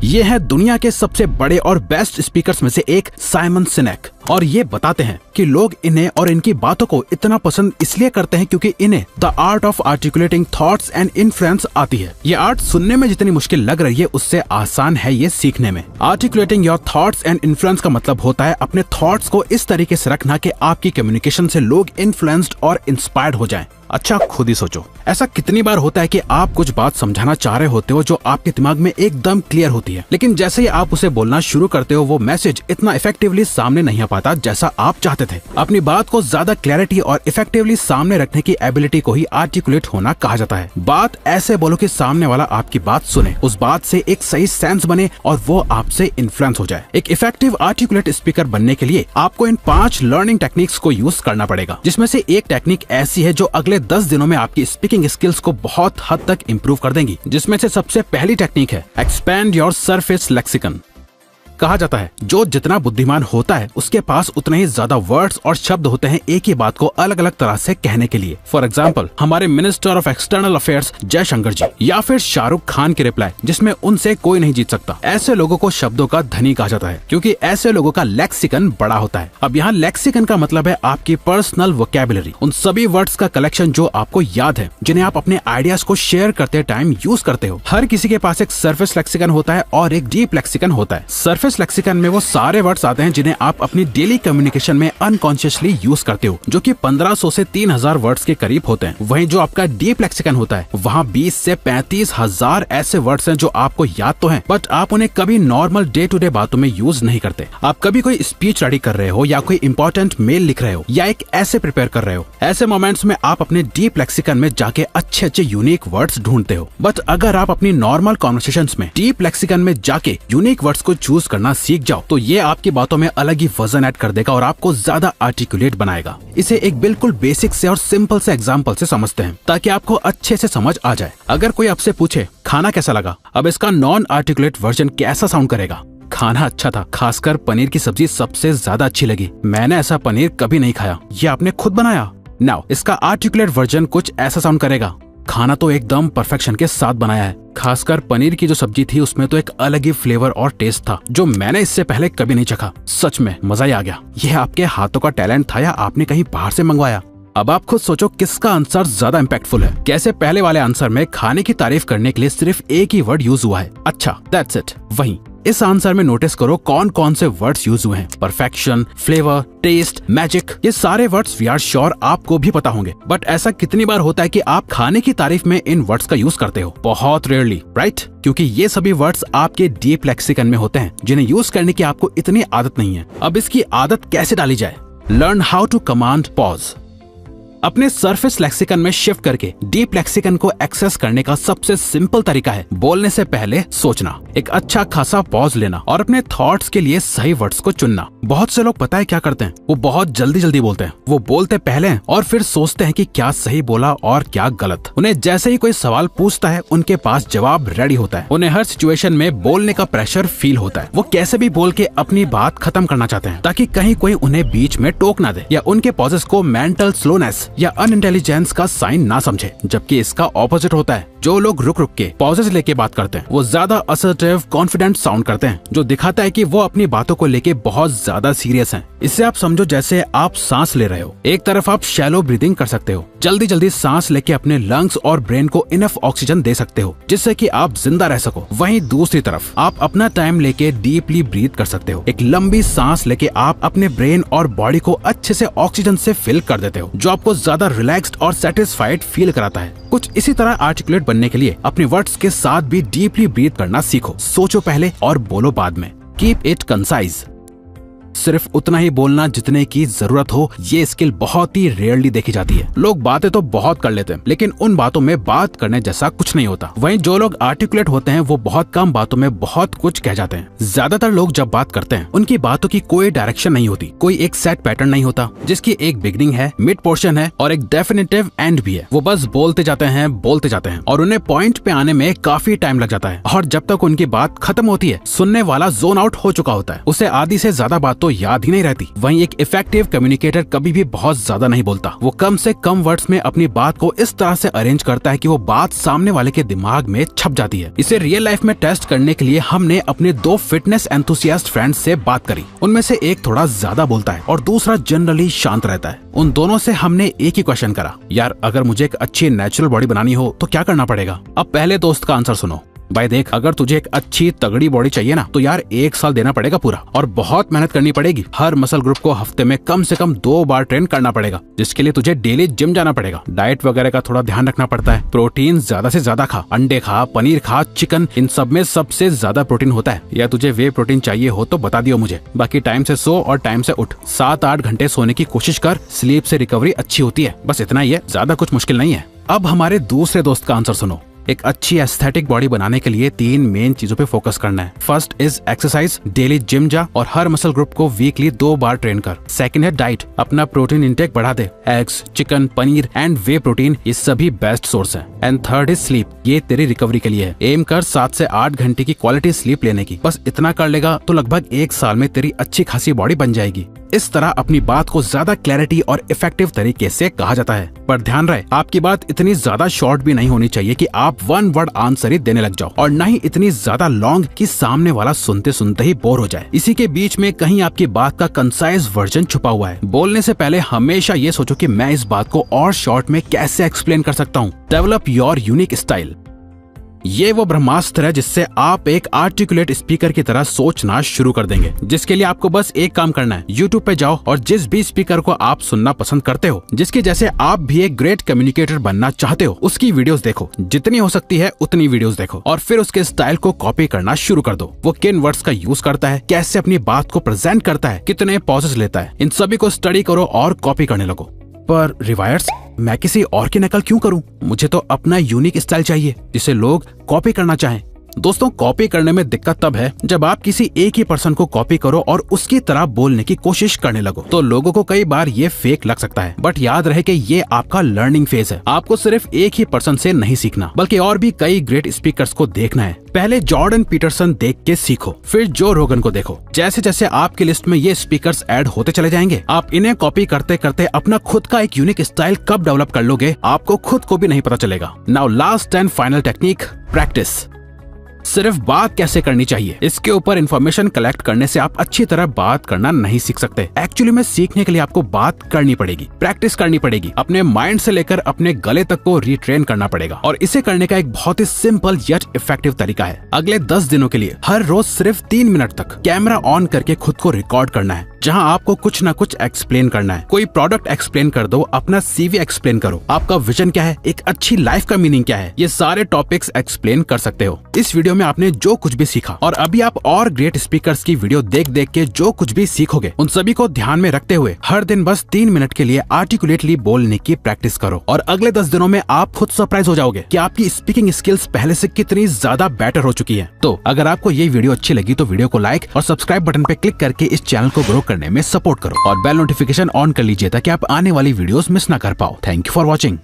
ये है दुनिया के सबसे बड़े और बेस्ट स्पीकर्स में से एक साइमन सिनेक, और ये बताते हैं कि लोग इन्हें और इनकी बातों को इतना पसंद इसलिए करते हैं क्योंकि इन्हें the art of articulating thoughts and influence आती है। ये आर्ट सुनने में जितनी मुश्किल लग रही है उससे आसान है ये सीखने में। Articulating your thoughts and influence का मतलब होता है अपने थॉट्स को इस तरीके से रखना कि आपकी कम्युनिकेशन से लोग इन्फ्लुएंस्ड और इंस्पायर्ड हो जाएं। अच्छा, खुद ही सोचो, ऐसा कितनी बार होता है कि आप कुछ बात समझाना चाह रहे होते हो जो आपके दिमाग में एकदम क्लियर होती है, लेकिन जैसे ही आप उसे बोलना शुरू करते हो वो मैसेज इतना इफेक्टिवली सामने नहीं आ पाता जैसा आप चाहते थे। अपनी बात को ज्यादा क्लैरिटी और इफेक्टिवली सामने रखने की एबिलिटी को ही आर्टिकुलेट होना कहा जाता है। बात ऐसे बोलो कि सामने वाला आपकी बात सुने, उस बात से एक सही सेंस बने और वो आपसे इन्फ्लुएंस हो जाए। एक इफेक्टिव आर्टिकुलेट स्पीकर बनने के लिए आपको इन 5 लर्निंग टेक्निक्स को यूज करना पड़ेगा, जिसमें से एक टेक्निक ऐसी है जो अगले 10 दिनों में आपकी स्पीकिंग स्किल्स को बहुत हद तक इंप्रूव कर देंगी। जिसमें से सबसे पहली टेक्निक है एक्सपैंड योर सरफेस लेक्सिकन। कहा जाता है जो जितना बुद्धिमान होता है उसके पास उतने ही ज्यादा वर्ड्स और शब्द होते हैं एक ही बात को अलग अलग तरह से कहने के लिए। फॉर एग्जाम्पल, हमारे minister of external affairs Jaishankar ji, या फिर शाहरुख खान की रिप्लाई जिसमें उनसे कोई नहीं जीत सकता। ऐसे लोगों को शब्दों का धनी कहा जाता है क्योंकि ऐसे लोगों का लेक्सिकन बड़ा होता है। अब यहाँ लेक्सिकन का मतलब है आपकी पर्सनल वोकैबुलरी, उन सभी वर्ड्स का कलेक्शन जो आपको याद है, जिन्हें आप अपने आइडियाज को शेयर करते टाइम यूज करते हो। हर किसी के पास एक सरफेस लेक्सिकन होता है और एक डीप लेक्सिकन होता है। सरफेस लेक्सिकन में वो सारे वर्ड्स आते हैं जिन्हें आप अपनी डेली कम्युनिकेशन में अनकॉन्शियसली यूज करते हो, जो कि 1500 से 3000 वर्ड्स के करीब होते हैं। वहीं जो आपका डीप लेक्सिकन होता है वहाँ 20 से 35,000 ऐसे वर्ड्स हैं जो आपको याद तो हैं, बट आप उन्हें कभी नॉर्मल डे टू डे बातों में यूज नहीं करते। आप कभी कोई स्पीच रेडी कर रहे हो या कोई इंपॉर्टेंट मेल लिख रहे हो या एक ऐसे प्रिपेयर कर रहे हो, ऐसे मोमेंट्स में आप अपने डीप लेक्सिकन में जाके अच्छे अच्छे यूनिक वर्ड्स ढूंढते हो। बट अगर आप अपनी नॉर्मल कॉन्वर्सेशंस में डीप लेक्सिकन में जाके यूनिक वर्ड्स को चूज करना सीख जाओ तो ये आपकी बातों में अलग ही वजन ऐड कर देगा और आपको ज्यादा आर्टिकुलेट बनाएगा। इसे एक बिल्कुल बेसिक से और सिंपल से एग्जांपल से समझते हैं ताकि आपको अच्छे से समझ आ जाए। अगर कोई आपसे पूछे खाना कैसा लगा, अब इसका नॉन आर्टिकुलेट वर्जन कैसा साउंड करेगा? खाना अच्छा था, खासकर पनीर की सब्जी सबसे ज्यादा अच्छी लगी। मैंने ऐसा पनीर कभी नहीं खाया, ये आपने खुद बनाया। नाउ इसका आर्टिकुलेट वर्जन कुछ ऐसा साउंड करेगा, खाना तो एकदम परफेक्शन के साथ बनाया है, खासकर पनीर की जो सब्जी थी उसमें तो एक अलग ही फ्लेवर और टेस्ट था जो मैंने इससे पहले कभी नहीं चखा। सच में मजा ही आ गया। यह आपके हाथों का टैलेंट था या आपने कहीं बाहर से मंगवाया? अब आप खुद सोचो किसका आंसर ज्यादा इम्पैक्टफुल है। कैसे पहले वाले आंसर में खाने की तारीफ करने के लिए सिर्फ एक ही वर्ड यूज हुआ है, अच्छा, दैट्स इट। वहीं इस आंसर में नोटिस करो कौन कौन से वर्ड्स यूज हुए हैं। परफेक्शन, फ्लेवर, टेस्ट, मैजिक, ये सारे वर्ड्स वी आर श्योर आपको भी पता होंगे। बट ऐसा कितनी बार होता है कि आप खाने की तारीफ में इन वर्ड्स का यूज करते हो? बहुत रेयरली, राइट? क्योंकि ये सभी वर्ड्स आपके डीप लेक्सिकन में होते हैं जिन्हें यूज करने की आपको इतनी आदत नहीं है। अब इसकी आदत कैसे डाली जाए? Learn how to command pause. अपने सरफेस लेक्सिकन में शिफ्ट करके डीप लेक्सिकन को एक्सेस करने का सबसे सिंपल तरीका है बोलने से पहले सोचना, एक अच्छा खासा पॉज लेना और अपने थॉट्स के लिए सही वर्ड्स को चुनना। बहुत से लोग पता है क्या करते हैं, वो बहुत जल्दी जल्दी बोलते हैं। वो बोलते पहले हैं और फिर सोचते हैं कि क्या सही बोला और क्या गलत। उन्हें जैसे ही कोई सवाल पूछता है उनके पास जवाब रेडी होता है। उन्हें हर सिचुएशन में बोलने का प्रेशर फील होता है। वो कैसे भी बोल के अपनी बात खत्म करना चाहते हैं ताकि कहीं कोई उन्हें बीच में टोक ना दे या उनके पॉजेस को मेंटल स्लोनेस या अनइंटेलिजेंस का साइन ना समझे। जबकि इसका ऑपोजिट होता है। जो लोग रुक रुक के पॉजेस लेके बात करते हैं वो ज्यादा असर्टिव, कॉन्फिडेंट साउंड करते हैं, जो दिखाता है कि वो अपनी बातों को लेके बहुत ज्यादा सीरियस हैं। इससे आप समझो जैसे आप सांस ले रहे हो। एक तरफ आप शैलो ब्रीदिंग कर सकते हो, जल्दी जल्दी सांस लेके अपने लंग्स और ब्रेन को इनफ ऑक्सीजन दे सकते हो जिससे कि आप जिंदा रह सको। वहीं दूसरी तरफ आप अपना टाइम लेके डीपली ब्रीथ कर सकते हो। एक लंबी सांस लेके आप अपने ब्रेन और बॉडी को अच्छे से ऑक्सीजन से फिल कर देते हो, जो आपको ज्यादा रिलैक्स्ड और सेटिस्फाइड फील कराता है। कुछ इसी तरह आर्टिकुलेट बनने के लिए अपने वर्ड्स के साथ भी डीपली ब्रीथ करना सीखो। सोचो पहले और बोलो बाद में। Keep it concise. सिर्फ उतना ही बोलना जितने की जरूरत हो, ये स्किल बहुत ही रेयरली देखी जाती है। लोग बातें तो बहुत कर लेते हैं लेकिन उन बातों में बात करने जैसा कुछ नहीं होता। वहीं जो लोग आर्टिकुलेट होते हैं वो बहुत कम बातों में बहुत कुछ कह जाते हैं। ज्यादातर लोग जब बात करते हैं उनकी बातों की कोई डायरेक्शन नहीं होती, कोई एक सेट पैटर्न नहीं होता जिसकी एक बिगनिंग है, मिड पोर्शन है और एक डेफिनेटिव एंड भी है। वो बस बोलते जाते हैं और उन्हें पॉइंट पे आने में काफी टाइम लग जाता है। और जब तक उनकी बात खत्म होती है सुनने वाला जोन आउट हो चुका होता है। उसे आधी से ज्यादा बात तो याद ही नहीं रहती। वहीं एक इफेक्टिव कम्युनिकेटर कभी भी बहुत ज्यादा नहीं बोलता, वो कम से कम वर्ड्स में अपनी बात को इस तरह से अरेंज करता है कि वो बात सामने वाले के दिमाग में छप जाती है। इसे रियल लाइफ में टेस्ट करने के लिए हमने अपने 2 फिटनेस एंथुसियास्ट फ्रेंड्स से बात करी। उनमें से एक थोड़ा ज्यादा बोलता है और दूसरा जनरली शांत रहता है। उन दोनों से हमने एक ही क्वेश्चन करा, यार अगर मुझे एक अच्छी नेचुरल बॉडी बनानी हो तो क्या करना पड़ेगा? अब पहले दोस्त का आंसर सुनो। भाई देख, अगर तुझे एक अच्छी तगड़ी बॉडी चाहिए ना तो यार 1 साल देना पड़ेगा पूरा, और बहुत मेहनत करनी पड़ेगी। हर मसल ग्रुप को हफ्ते में कम से कम 2 बार ट्रेन करना पड़ेगा, जिसके लिए तुझे डेली जिम जाना पड़ेगा। डाइट वगैरह का थोड़ा ध्यान रखना पड़ता है। प्रोटीन ज्यादा से ज्यादा खा, अंडे खा, पनीर खा, चिकन, इन सब में सबसे ज्यादा प्रोटीन होता है। या तुझे वे प्रोटीन चाहिए हो तो बता दियो मुझे। बाकी टाइम से सो और टाइम से उठ। 7-8 घंटे सोने की कोशिश कर, स्लीप से रिकवरी अच्छी होती है। बस इतना ही है, ज्यादा कुछ मुश्किल नहीं है। अब हमारे दूसरे दोस्त का आंसर सुनो। एक अच्छी एस्थेटिक बॉडी बनाने के लिए 3 मेन चीजों पे फोकस करना है। First is exercise, daily gym जा और हर मसल ग्रुप को वीकली 2 बार ट्रेन कर। सेकंड है डाइट, अपना प्रोटीन इंटेक बढ़ा दे। Eggs, chicken, paneer and whey protein ये सभी बेस्ट सोर्स है। एंड थर्ड इज स्लीप, ये तेरी रिकवरी के लिए है। एम कर 7 से 8 घंटे की क्वालिटी स्लीप लेने की। बस इतना कर लेगा तो लगभग 1 साल में तेरी अच्छी खासी बॉडी बन जाएगी। इस तरह अपनी बात को ज्यादा क्लैरिटी और इफेक्टिव तरीके से कहा जाता है। पर ध्यान रहे, आपकी बात इतनी ज्यादा शॉर्ट भी नहीं होनी चाहिए कि आप 1 वर्ड आंसर ही देने लग जाओ, और न ही इतनी ज्यादा लॉन्ग कि सामने वाला सुनते सुनते ही बोर हो जाए। इसी के बीच में कहीं आपकी बात का कंसाइज वर्जन छुपा हुआ है। बोलने से पहले हमेशा ये सोचो कि मैं इस बात को और शॉर्ट में कैसे एक्सप्लेन कर सकता हूँ। Develop your unique style. ये वो ब्रह्मास्त्र है जिससे आप एक आर्टिकुलेट स्पीकर की तरह सोचना शुरू कर देंगे, जिसके लिए आपको बस एक काम करना है। YouTube पे जाओ और जिस भी स्पीकर को आप सुनना पसंद करते हो, जिसके जैसे आप भी एक ग्रेट कम्युनिकेटर बनना चाहते हो, उसकी वीडियोस देखो। जितनी हो सकती है उतनी वीडियोस देखो और फिर उसके स्टाइल को कॉपी करना शुरू कर दो। वो किन वर्ड्स का यूज करता है, कैसे अपनी बात को प्रेजेंट करता है, कितने पॉजेस लेता है, इन सभी को स्टडी करो और कॉपी करने लगो। पर रिवायर्स, मैं किसी और की नकल क्यों करूं? मुझे तो अपना यूनिक स्टाइल चाहिए जिसे लोग कॉपी करना चाहें। दोस्तों, कॉपी करने में दिक्कत तब है जब आप किसी एक ही पर्सन को कॉपी करो और उसकी तरह बोलने की कोशिश करने लगो। तो लोगों को कई बार ये फेक लग सकता है, बट याद रहे कि ये आपका लर्निंग फेज है। आपको सिर्फ एक ही पर्सन से नहीं सीखना, बल्कि और भी कई ग्रेट स्पीकर्स को देखना है। पहले जॉर्डन पीटरसन देख के सीखो, फिर जो रोगन को देखो। जैसे जैसे आपकी लिस्ट में ये स्पीकर्स ऐड होते चले जाएंगे, आप इन्हें कॉपी करते करते अपना खुद का एक यूनिक स्टाइल कब डेवलप कर लोगे, आपको खुद को भी नहीं पता चलेगा। Now last and final technique, practice. सिर्फ बात कैसे करनी चाहिए, इसके ऊपर इन्फॉर्मेशन कलेक्ट करने से आप अच्छी तरह बात करना नहीं सीख सकते। एक्चुअली में सीखने के लिए आपको बात करनी पड़ेगी, प्रैक्टिस करनी पड़ेगी। अपने माइंड से लेकर अपने गले तक को रिट्रेन करना पड़ेगा, और इसे करने का एक बहुत ही सिंपल यट इफेक्टिव तरीका है। अगले 10 दिनों के लिए हर रोज सिर्फ 3 मिनट तक कैमरा ऑन करके खुद को रिकॉर्ड करना है, जहां आपको कुछ ना कुछ एक्सप्लेन करना है। कोई प्रोडक्ट एक्सप्लेन कर दो, अपना CV एक्सप्लेन करो, आपका विजन क्या है, एक अच्छी लाइफ का मीनिंग क्या है, ये सारे टॉपिक्स एक्सप्लेन कर सकते हो। इस वीडियो में आपने जो कुछ भी सीखा, और अभी आप और ग्रेट स्पीकर्स की वीडियो देख देख के जो कुछ भी सीखोगे, उन सभी को ध्यान में रखते हुए हर दिन बस 3 मिनट के लिए आर्टिकुलेटली बोलने की प्रैक्टिस करो, और अगले 10 दिनों में आप खुद सरप्राइज हो जाओगे कि आपकी स्पीकिंग स्किल्स पहले से कितनी ज्यादा बेटर हो चुकी है। तो अगर आपको ये वीडियो अच्छी लगी तो वीडियो को लाइक और सब्सक्राइब बटन पे क्लिक करके इस चैनल को ग्रो करने में सपोर्ट करो, और बेल नोटिफिकेशन ऑन कर लीजिए ताकि आप आने वाली वीडियोस मिस ना कर पाओ। Thank you for watching.